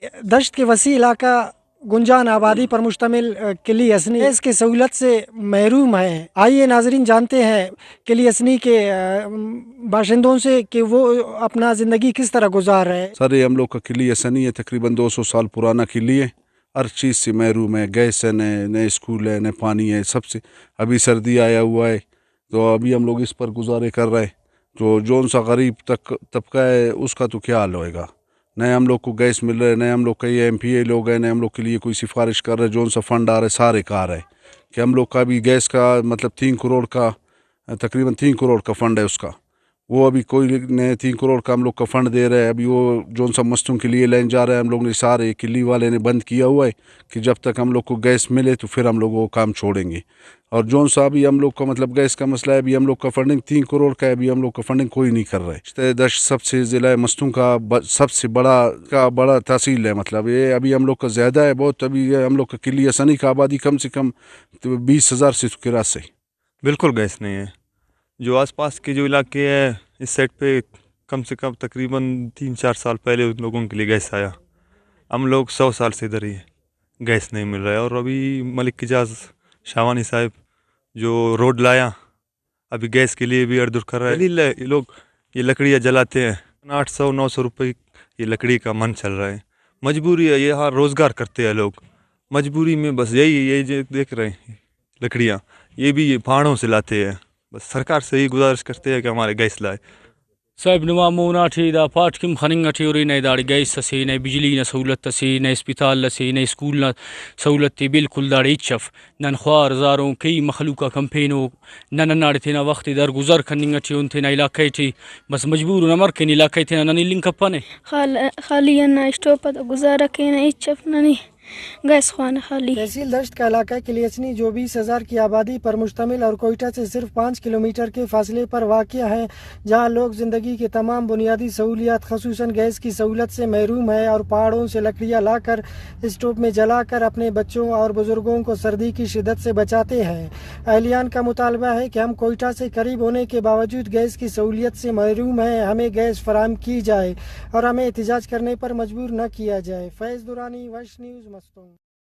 दश्त के वसी इलाका गुंजान आबादी पर मुश्तमिल किली हसनी इसकी सहूलत से महरूम है। आइए नाजरीन जानते हैं किली हसनी के बाशिंदों से कि वो अपना ज़िंदगी किस तरह गुजार रहे हैं। सर ये हम लोग का किली हसनी है, तकरीबन 200 साल पुराना किली है। हर चीज़ से महरूम है, गैस है, न स्कूल है, न पानी है, सबसे। अभी सर्दी आया हुआ है तो अभी हम लोग इस पर गुजारे कर रहे हैं। तो जौन सा गरीब तबका है उसका तो क्या हाल होएगा। नए हम लोग को गैस मिल रहा है, नए हम लोग कई MPA लोग हैं, नए हम लोग के लिए कोई सिफारिश कर रहे हैं, जौन सा फंड आ रहा है सारे का आ रहा है कि हम लोग का भी गैस का मतलब 3 करोड़ का तकरीबन 3 करोड़ का फंड है उसका। वो अभी कोई ने 3 करोड़ का हम लोग का फंड दे रहे हैं। अभी वो जौन सा मस्तों के लिए लाइन जा रहा है, हम लोग ने सारे किली वाले ने बंद किया हुआ है कि जब तक हम लोग को गैस मिले तो फिर हम लोग वो काम छोड़ेंगे। और जौन सा अभी हम लोग का मतलब गैस का मसला है, अभी हम लोग का फंडिंग 3 करोड़ का है, अभी हम लोग का फंडिंग कोई नहीं कर रहा है। दश सबसे ज़िला मस्तों का सबसे बड़ा तहसील है, मतलब ये अभी हम लोग का ज़्यादा है बहुत। अभी हम लोग का किली हसनी का आबादी कम से कम 20,000 से क्रॉस है। बिल्कुल गैस नहीं है। जो आसपास के जो इलाके हैं इस साइड पे कम से कम तकरीबन 3-4 साल पहले उन लोगों के लिए गैस आया। हम लोग 100 साल से इधर ही है, गैस नहीं मिल रहा है। और अभी मलिक इजाज़ शावानी साहब जो रोड लाया, अभी गैस के लिए भी अर्दुर कर रहा है। दलील है ये लोग ये लकड़ियाँ जलाते हैं, 800-900 रुपये ये लकड़ी का मन चल रहा है। मजबूरी है, यहाँ रोज़गार करते हैं लोग, मजबूरी में बस यही जो देख रहे हैं लकड़ियाँ, ये भी ये पहाड़ों से लाते हैं। बस सरकार से ही गुजारिश करते हैं कि हमारे गैस लाए। साहब नमामूना थी दा पाठ किम खनिंग थी और नहीं दाड़ी गैस से नहीं बिजली न सहूलत से नहीं अस्पताल से नहीं स्कूल न सहूलत थी बिल्कुल दाड़ी चफ नन ख्वार ज़ारों कई मखलूका कंपेनो नन नाड़ थे ना वक्त दर गुजर खनिंग थी उन थे ना इलाके थी बस मजबूर न मर के इलाके थे ना लिंक अपने खाली ना स्टॉप पर गुजारा के ना चफ नहीं गैस खाना खाली। तहसील दश्त का इलाका किली हसनी जो 20,000 की आबादी पर मुश्तमिल और कोयटा से सिर्फ 5 किलोमीटर के फासले पर वाक़या है, जहाँ लोग ज़िंदगी के तमाम बुनियादी सहूलियात खसूसन गैस की सहूलत से महरूम है और पहाड़ों से लकड़ियाँ लाकर स्टोव में जलाकर अपने बच्चों और बुज़ुर्गों को सर्दी की शिद्दत से बचाते हैं। अहलियान का मुतालबा है कि हम कोयटा से करीब होने के बावजूद गैस की सहूलियत से महरूम हैं, हमें गैस फराहम की जाए और हमें एहतजाज करने पर मजबूर न किया जाए। फैज़ दुरानी, वश न्यूज़, मस्तूं।